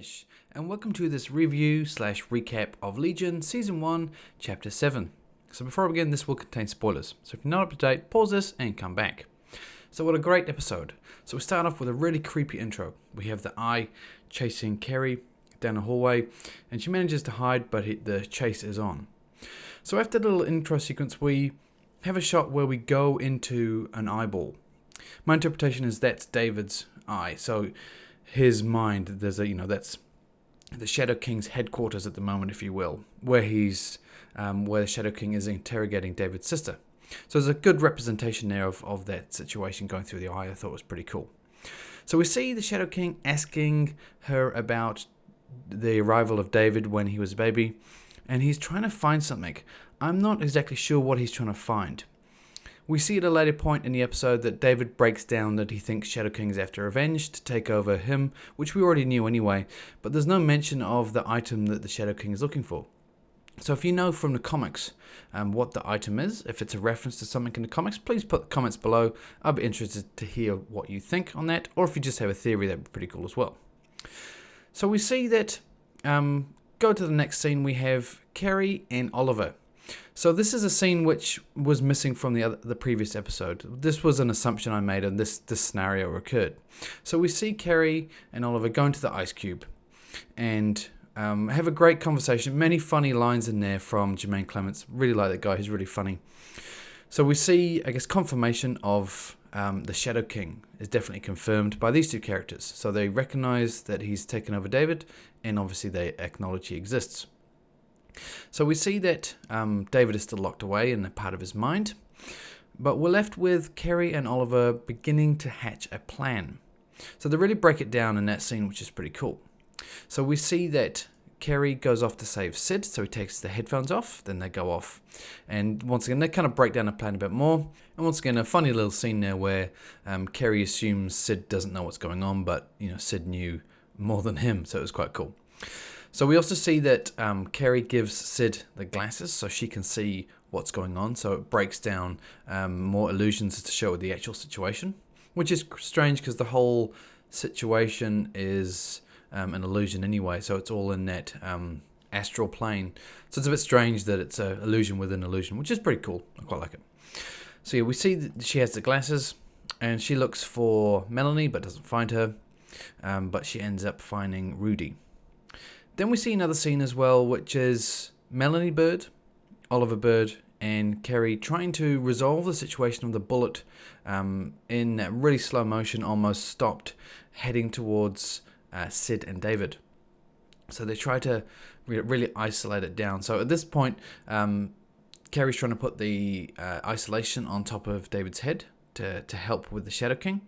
Ash, and welcome to this review slash recap of Legion Season 1, Chapter 7. So before I begin, this will contain spoilers, so if you're not up to date, pause this and come back. So what a great episode. So we start off with a really creepy intro. We have the Eye chasing Carrie down a hallway, and she manages to hide, but the chase is on. So after the little intro sequence, we have a shot where we go into an eyeball. My interpretation is that's David's eye. So his mind, that's the Shadow King's headquarters at the moment, if you will, where where the Shadow King is interrogating David's sister. So there's a good representation there of that situation going through the eye. I thought was pretty cool. So we see the Shadow King asking her about the arrival of David when he was a baby, and he's trying to find something. I'm not exactly sure what he's trying to find. We see at a later point in the episode that David breaks down that he thinks Shadow King is after revenge to take over him, which we already knew anyway, but there's no mention of the item that the Shadow King is looking for. So if you know from the comics what the item is, if it's a reference to something in the comics, please put the comments below. I'll be interested to hear what you think on that, or if you just have a theory, that'd be pretty cool as well. So we see that, go to the next scene, we have Carrie and Oliver. So this is a scene which was missing from the previous episode. This was an assumption I made and this scenario occurred. So we see Carrie and Oliver going to the ice cube and have a great conversation. Many funny lines in there from Jermaine Clements. Really like that guy, he's really funny. So we see, I guess, confirmation of the Shadow King is definitely confirmed by these two characters. So they recognize that he's taken over David, and obviously they acknowledge he exists. So we see that David is still locked away in a part of his mind, but we're left with Carrie and Oliver beginning to hatch a plan. So they really break it down in that scene, which is pretty cool. So we see that Carrie goes off to save Sid, so he takes the headphones off, then they go off. And once again, they kind of break down the plan a bit more. And once again, a funny little scene there where Carrie assumes Sid doesn't know what's going on, but Sid knew more than him, so it was quite cool. So we also see that Carrie gives Sid the glasses so she can see what's going on. So it breaks down more illusions to show the actual situation, which is strange because the whole situation is an illusion anyway. So it's all in that astral plane. So it's a bit strange that it's an illusion within illusion, which is pretty cool. I quite like it. So yeah, we see that she has the glasses and she looks for Melanie but doesn't find her. But she ends up finding Rudy. Then we see another scene as well, which is Melanie Bird, Oliver Bird, and Carrie trying to resolve the situation of the bullet in really slow motion, almost stopped, heading towards Sid and David. So they try to really isolate it down. So at this point, Carrie's trying to put the isolation on top of David's head to help with the Shadow King,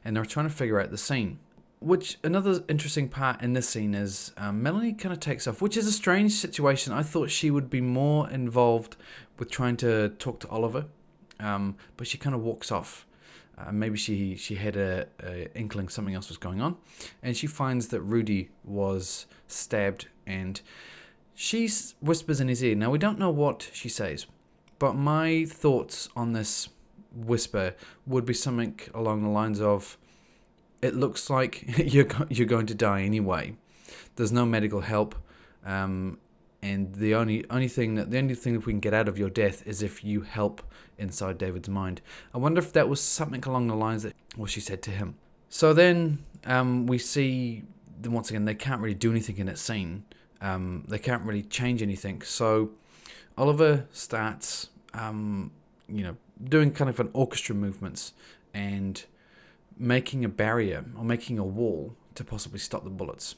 and they're trying to figure out the scene. Which, another interesting part in this scene is Melanie kind of takes off, which is a strange situation. I thought she would be more involved with trying to talk to Oliver, but she kind of walks off. Maybe she had a inkling something else was going on, and she finds that Rudy was stabbed, and she whispers in his ear. Now, we don't know what she says, but my thoughts on this whisper would be something along the lines of, it looks like you're going to die anyway. There's no medical help, and the only thing that we can get out of your death is if you help inside David's mind. I wonder if that was something along the lines that what she said to him. So then we see once again they can't really do anything in that scene. They can't really change anything. So Oliver starts doing kind of an orchestra movements and making a barrier or making a wall to possibly stop the bullets.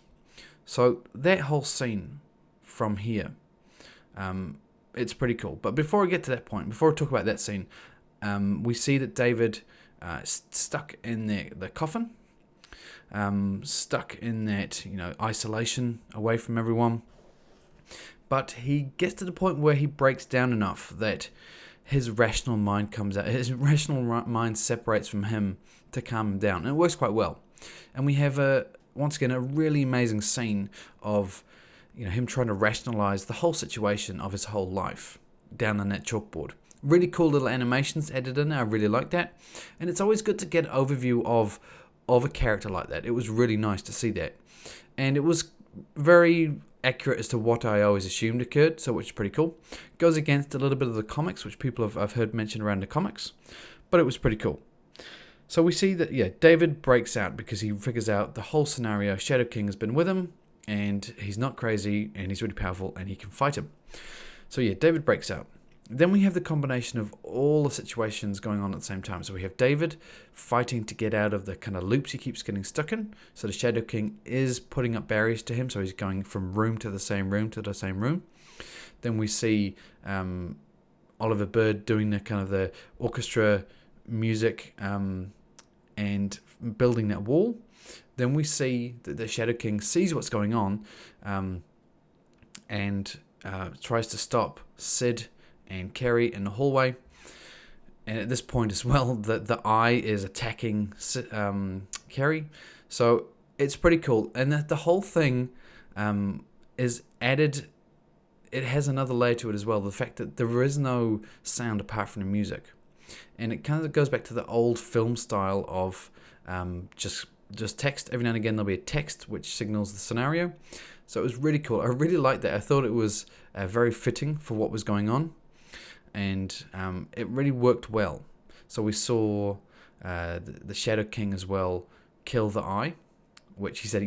So that whole scene from here, it's pretty cool. But before I get to that point, before I talk about that scene, we see that David is stuck in the coffin, stuck in that isolation away from everyone. But he gets to the point where he breaks down enough that his rational mind comes out. His rational mind separates from him to calm him down. And it works quite well. And we have, once again, a really amazing scene of him trying to rationalize the whole situation of his whole life down on that chalkboard. Really cool little animations added in. I really like that. And it's always good to get an overview of a character like that. It was really nice to see that. And it was very accurate as to what I always assumed occurred, so which is pretty cool. Goes against a little bit of the comics, which people I've heard mentioned around the comics, but it was pretty cool. So we see that, yeah, David breaks out because he figures out the whole scenario. Shadow King has been with him, and he's not crazy, and he's really powerful, and he can fight him. So yeah, David breaks out. Then we have the combination of all the situations going on at the same time. So we have David fighting to get out of the kind of loops he keeps getting stuck in. So the Shadow King is putting up barriers to him. So he's going from room to the same room to the same room. Then we see Oliver Bird doing the kind of the orchestra music and building that wall. Then we see that the Shadow King sees what's going on and tries to stop Sid and Carrie in the hallway. And at this point as well, the eye is attacking Carrie. So it's pretty cool. And the whole thing is added. It has another layer to it as well. The fact that there is no sound apart from the music. And it kind of goes back to the old film style of just text. Every now and again there'll be a text which signals the scenario. So it was really cool. I really liked that. I thought it was very fitting for what was going on. And it really worked well. So we saw the Shadow King as well kill the eye, which he said,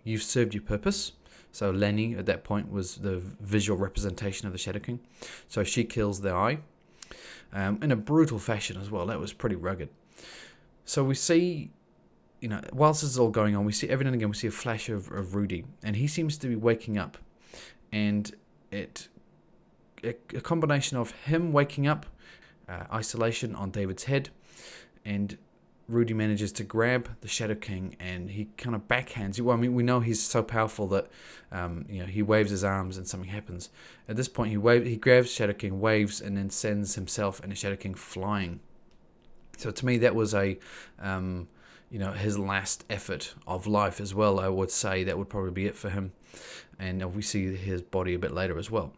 you've served your purpose. So Lenny at that point was the visual representation of the Shadow King. So she kills the eye in a brutal fashion as well. That was pretty rugged. So we see, whilst this is all going on, we see every now and again we see a flash of Rudy, and he seems to be waking up, and a combination of him waking up, isolation on David's head, and Rudy manages to grab the Shadow King, and he kind of backhands. Well, I mean, we know he's so powerful that he waves his arms and something happens. At this point, he grabs Shadow King, waves, and then sends himself and the Shadow King flying. So to me, that was his last effort of life as well. I would say that would probably be it for him, and we see his body a bit later as well.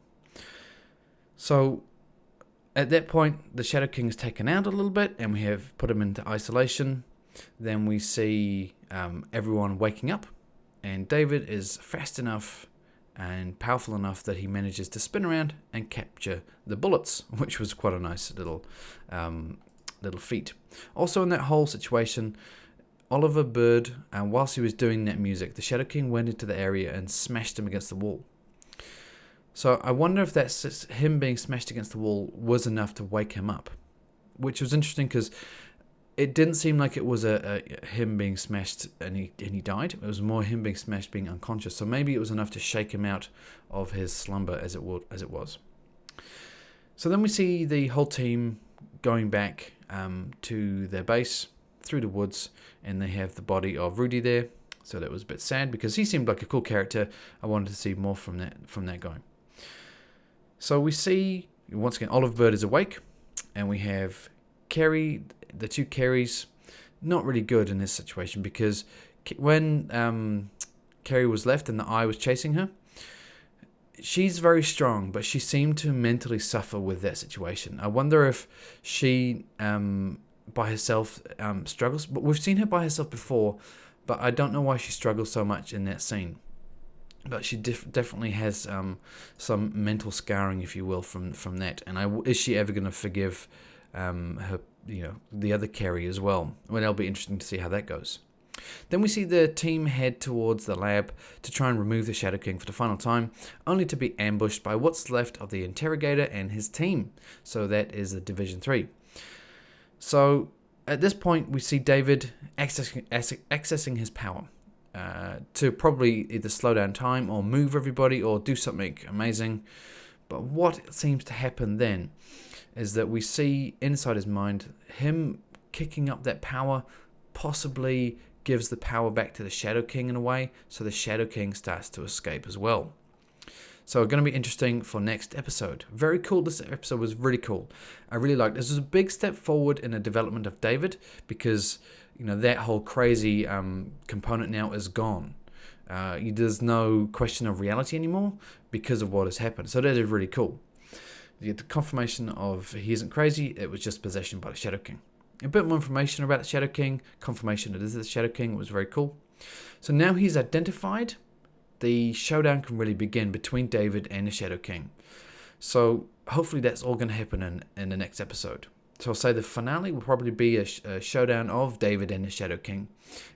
So at that point, the Shadow King is taken out a little bit, and we have put him into isolation. Then we see everyone waking up, and David is fast enough and powerful enough that he manages to spin around and capture the bullets, which was quite a nice little feat. Also in that whole situation, Oliver Bird, whilst he was doing that music, the Shadow King went into the area and smashed him against the wall. So I wonder if that's him being smashed against the wall was enough to wake him up, which was interesting because it didn't seem like it was a him being smashed and he died. It was more him being smashed, being unconscious. So maybe it was enough to shake him out of his slumber as it was. So then we see the whole team going back to their base through the woods, and they have the body of Rudy there. So that was a bit sad because he seemed like a cool character. I wanted to see more from that guy. So we see, once again, Oliver Bird is awake, and we have Carrie, the two Carries, not really good in this situation because when Carrie was left and the eye was chasing her, she's very strong, but she seemed to mentally suffer with that situation. I wonder if she, by herself, struggles. But we've seen her by herself before, but I don't know why she struggles so much in that scene. But she definitely has some mental scarring, if you will, from that. And is she ever going to forgive her, the other Carrie as well? Well, it'll be interesting to see how that goes. Then we see the team head towards the lab to try and remove the Shadow King for the final time, only to be ambushed by what's left of the interrogator and his team. So that is the Division 3. So at this point, we see David accessing his power. To probably either slow down time or move everybody or do something amazing. But what seems to happen then is that we see inside his mind him kicking up that power possibly gives the power back to the Shadow King in a way, so the Shadow King starts to escape as well. So it's going to be interesting for next episode. Very cool. This episode was really cool. I really liked it. This was a big step forward in the development of David because that whole crazy component now is gone. There's no question of reality anymore because of what has happened. So that is really cool. You get the confirmation of he isn't crazy. It was just possession by the Shadow King. A bit more information about the Shadow King. Confirmation that it is the Shadow King was very cool. So now he's identified the showdown can really begin between David and the Shadow King. So hopefully that's all going to happen in the next episode. So I'll say the finale will probably be a showdown of David and the Shadow King,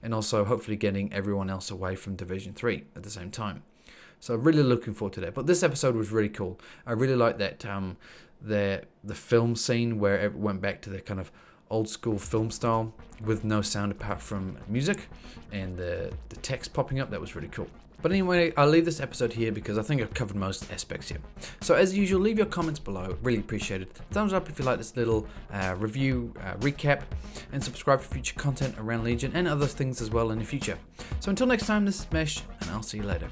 and also hopefully getting everyone else away from Division 3 at the same time. So really looking forward to that. But this episode was really cool. I really like that the film scene where it went back to the kind of old school film style with no sound apart from music and the text popping up. That was really cool. But anyway, I'll leave this episode here because I think I've covered most aspects here. So as usual, leave your comments below. Really appreciate it. Thumbs up if you like this little review recap, and subscribe for future content around Legion and other things as well in the future. So until next time, this is Mesh, and I'll see you later.